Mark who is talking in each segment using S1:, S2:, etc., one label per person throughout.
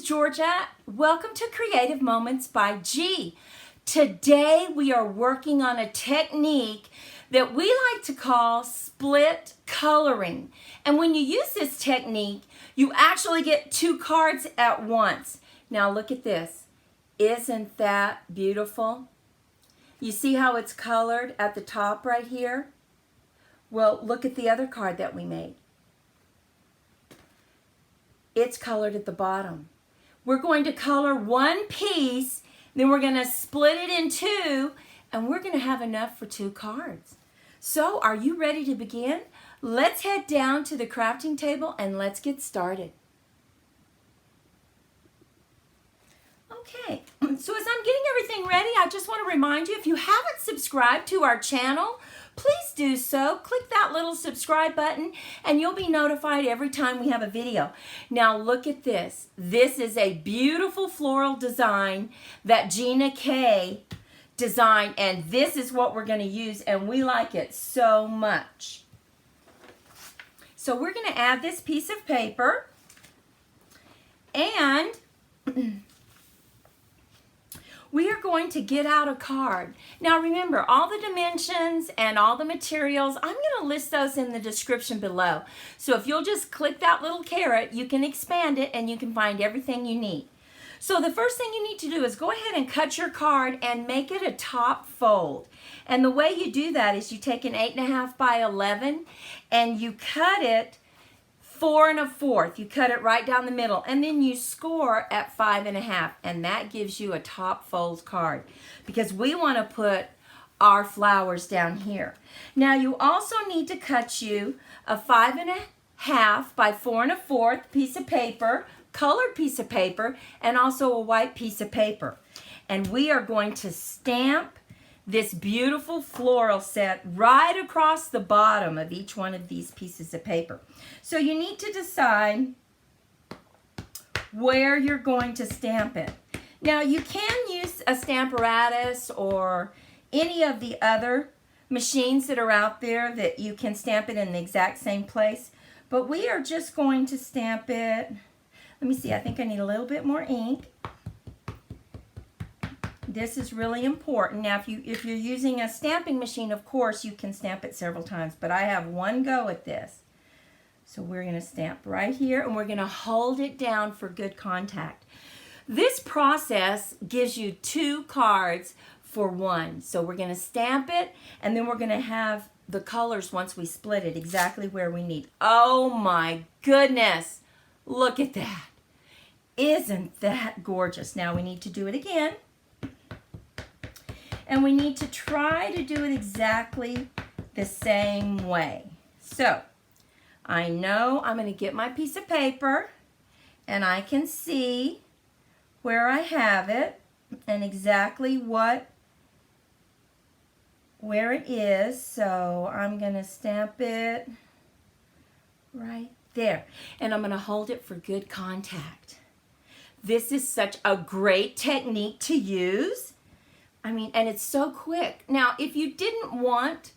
S1: Georgia. Welcome to Creative Moments by G. Today we are working on a technique that we like to call split coloring. And when you use this technique, you actually get two cards at once. Now look at this. Isn't that beautiful? You see how it's colored at the top right here? Well, look at the other card that we made. It's colored at the bottom. We're going to color one piece, then we're going to split it in two, and we're going to have enough for two cards. So, are you ready to begin? Let's head down to the crafting table and let's get started. Okay, so as I'm getting everything ready, I just want to remind you, if you haven't subscribed to our channel, please do so. Click that little subscribe button and you'll be notified every time we have a video. Now look at this. This is a beautiful floral design that Gina K designed, and this is what we're going to use, and we like it so much. So we're going to add this piece of paper, and we are going to get out a card. Now remember, all the dimensions and all the materials, I'm going to list those in the description below. So if you'll just click that little caret, you can expand it and you can find everything you need. So the first thing you need to do is go ahead and cut your card and make it a top fold. And the way you do that is you take an 8.5 by 11 and you cut it 4 1/4. You cut it right down the middle, and then you score at 5 1/2, and that gives you a top fold card because we want to put our flowers down here. Now you also need to cut you a 5 1/2 by 4 1/4 piece of paper, colored piece of paper, and also a white piece of paper. And we are going to stamp this beautiful floral set right across the bottom of each one of these pieces of paper. So you need to decide where you're going to stamp it. Now you can use a Stamparatus or any of the other machines that are out there that you can stamp it in the exact same place, but we are just going to stamp it. Let me see, I think I need a little bit more ink. This is really important. Now, if you're using a stamping machine, of course, you can stamp it several times, but I have one go at this. So we're going to stamp right here, and we're going to hold it down for good contact. This process gives you two cards for one. So we're going to stamp it, and then we're going to have the colors once we split it exactly where we need. Oh my goodness! Look at that. Isn't that gorgeous? Now we need to do it again. And we need to try to do it exactly the same way. So, I know I'm going to get my piece of paper and I can see where I have it and exactly where it is. So, I'm going to stamp it right there. And I'm going to hold it for good contact. This is such a great technique to use. I mean, and it's so quick. Now, if you didn't want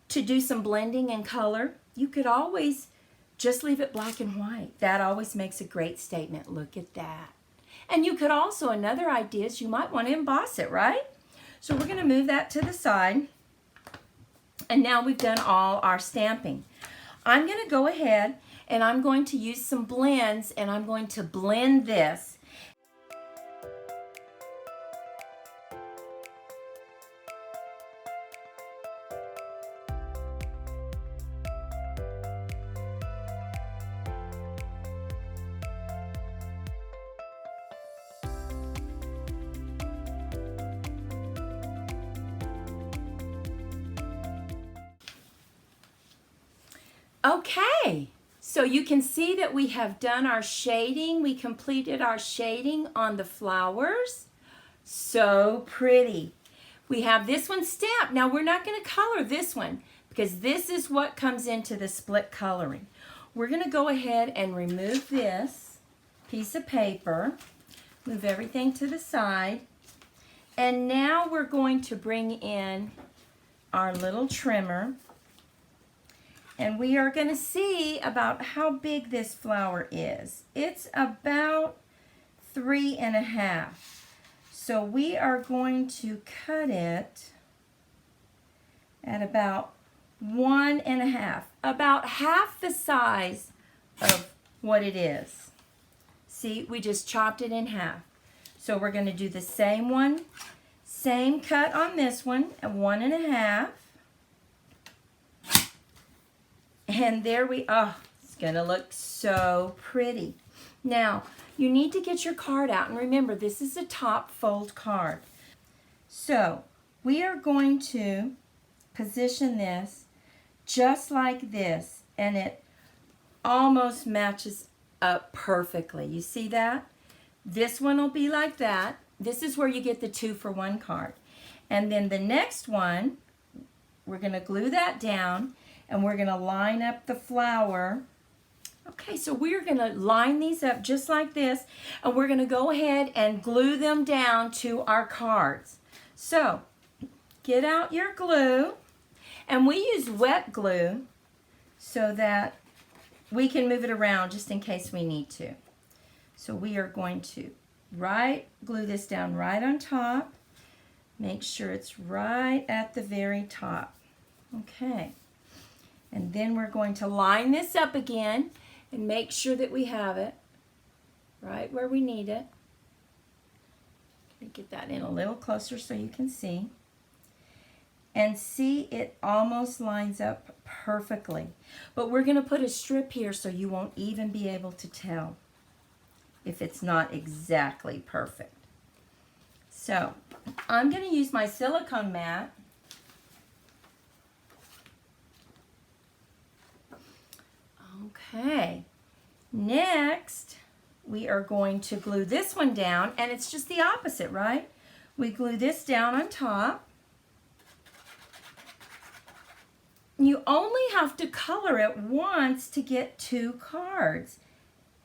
S1: to do some blending in color, you could always just leave it black and white. That always makes a great statement. Look at that. And you could also, another idea is you might want to emboss it, right? So we're going to move that to the side. And now we've done all our stamping. I'm going to go ahead and I'm going to use some blends, and I'm going to blend this. Okay, so you can see that we have done our shading. We completed our shading on the flowers. So pretty. We have this one stamped. Now we're not going to color this one because this is what comes into the split coloring. We're going to go ahead and remove this piece of paper, move everything to the side, and now we're going to bring in our little trimmer. And we are going to see about how big this flower is. It's about 3.5. So we are going to cut it at about 1.5, about half the size of what it is. See, we just chopped it in half. So we're going to do the same one, same cut on this one at 1.5. And there we are. Oh, it's going to look so pretty. Now, you need to get your card out. And remember, this is a top fold card. So we are going to position this just like this. And it almost matches up perfectly. You see that? This one will be like that. This is where you get the 2-for-1 card. And then the next one, we're going to glue that down. And we're going to line up the flower. Okay, so we're going to line these up just like this, and we're going to go ahead and glue them down to our cards. So, get out your glue, and we use wet glue so that we can move it around just in case we need to. So we are going to glue this down right on top. Make sure it's right at the very top. Okay. And then we're going to line this up again and make sure that we have it right where we need it. Let me get that in a little closer so you can see. And see, it almost lines up perfectly. But we're going to put a strip here so you won't even be able to tell if it's not exactly perfect. So, I'm going to use my silicone mat. Okay, next we are going to glue this one down, and it's just the opposite, right? We glue this down on top. You only have to color it once to get 2 cards.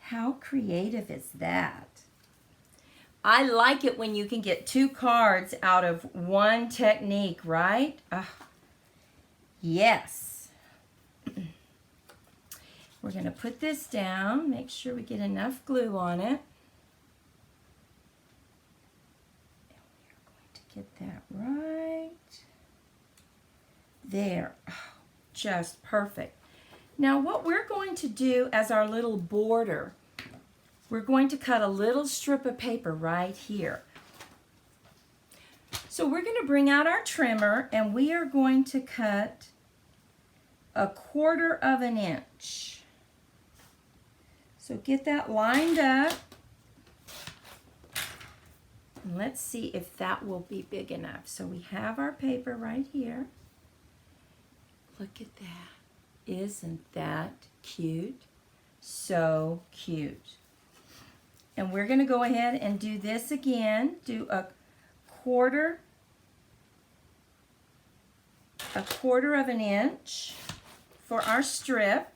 S1: How creative is that? I like it when you can get 2 cards out of one technique, right? Yes. We're going to put this down, make sure we get enough glue on it. And we're going to get that right there. Oh, just perfect. Now what we're going to do as our little border, we're going to cut a little strip of paper right here. So we're going to bring out our trimmer, and we are going to cut 1/4 inch. So get that lined up. And let's see if that will be big enough. So we have our paper right here. Look at that. Isn't that cute? So cute. And we're going to go ahead and do this again. Do 1/4 inch for our strip.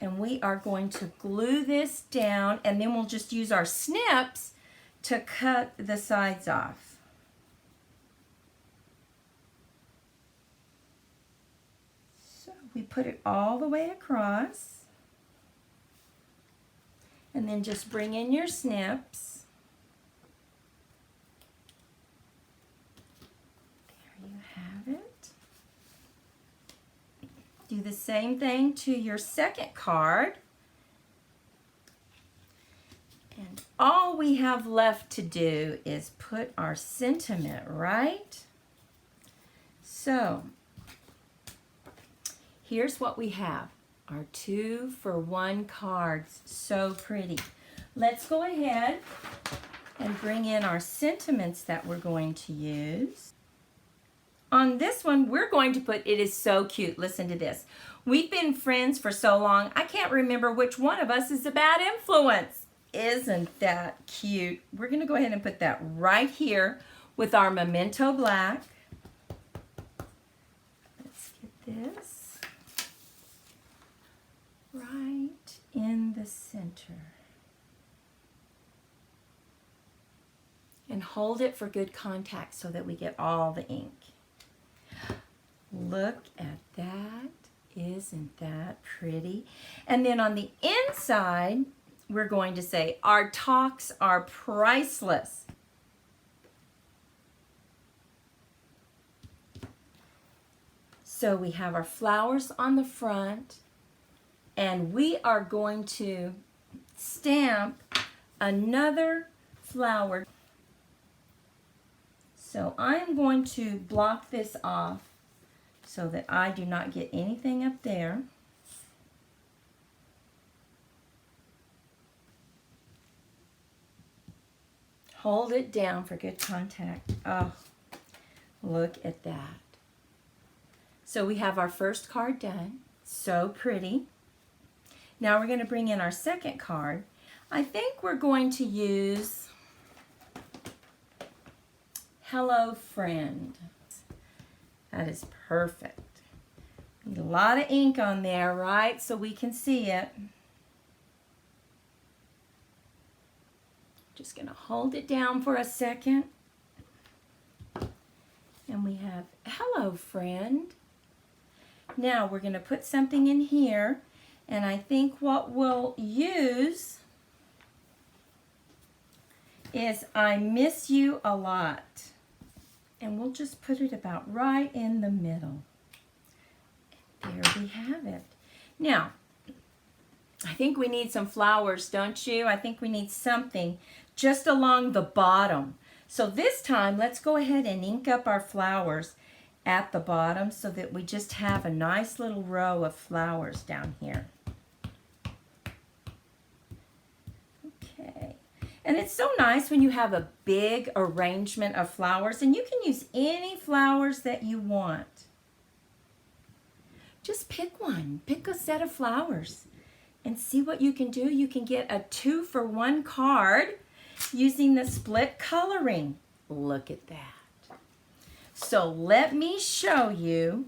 S1: And we are going to glue this down, and then we'll just use our snips to cut the sides off. So we put it all the way across, and then just bring in your snips. There you have it. Do the same thing to your second card. And all we have left to do is put our sentiment, right? So, here's what we have. Our 2-for-1 cards. So pretty. Let's go ahead and bring in our sentiments that we're going to use. On this one, we're going to put, it is so cute. Listen to this. We've been friends for so long, I can't remember which one of us is a bad influence. Isn't that cute? We're going to go ahead and put that right here with our Memento Black. Let's get this right in the center. And hold it for good contact so that we get all the ink. Look at that. Isn't that pretty? And then on the inside, we're going to say, our talks are priceless. So we have our flowers on the front, and we are going to stamp another flower. So I'm going to block this off so that I do not get anything up there. Hold it down for good contact. Oh, look at that. So we have our first card done. So pretty. Now we're going to bring in our second card. I think we're going to use Hello Friend. That is perfect. Need a lot of ink on there, right? So we can see it. Just going to hold it down for a second. And we have Hello Friend. Now we're going to put something in here. And I think what we'll use is I miss you a lot. And we'll just put it about right in the middle. And there we have it. Now, I think we need some flowers, don't you? I think we need something just along the bottom. So this time, let's go ahead and ink up our flowers at the bottom so that we just have a nice little row of flowers down here. Okay. And it's so nice when you have a big arrangement of flowers, and you can use any flowers that you want. Just pick one. Pick a set of flowers and see what you can do. You can get a 2-for-1 card using the split coloring. Look at that. So let me show you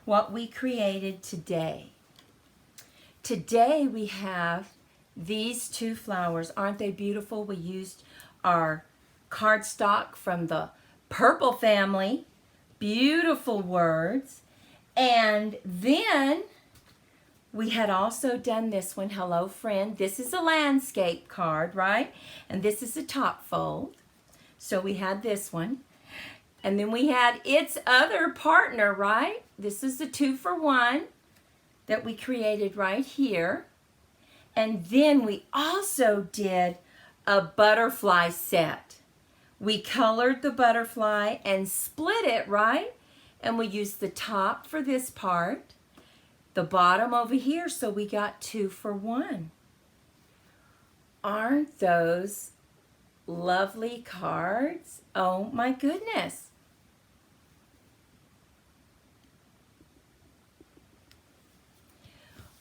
S1: what we created today. Today we have these 2 flowers. Aren't they beautiful? We used our cardstock from the Purple family. Beautiful words. And then we had also done this one, Hello Friend. This is a landscape card, right? And this is a top fold. So we had this one. And then we had its other partner, right? This is the 2-for-1 that we created right here. And then we also did a butterfly set. We colored the butterfly and split it, right? And we used the top for this part, the bottom over here, so we got 2-for-1. Aren't those lovely cards? Oh my goodness.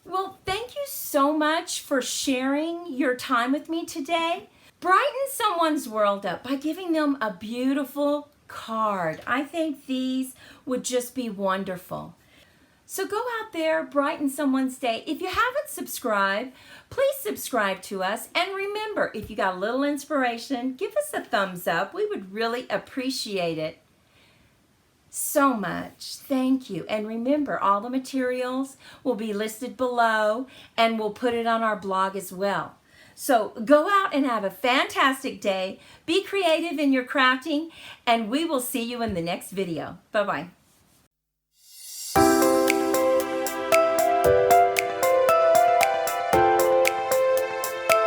S1: Well, thank you so much for sharing your time with me today. Brighten someone's world up by giving them a beautiful card. I think these would just be wonderful. So go out there, brighten someone's day. If you haven't subscribed, please subscribe to us. And remember, if you got a little inspiration, give us a thumbs up. We would really appreciate it so much. Thank you. And remember, all the materials will be listed below, and we'll put it on our blog as well. So go out and have a fantastic day. Be creative in your crafting, and we will see you in the next video. Bye-bye.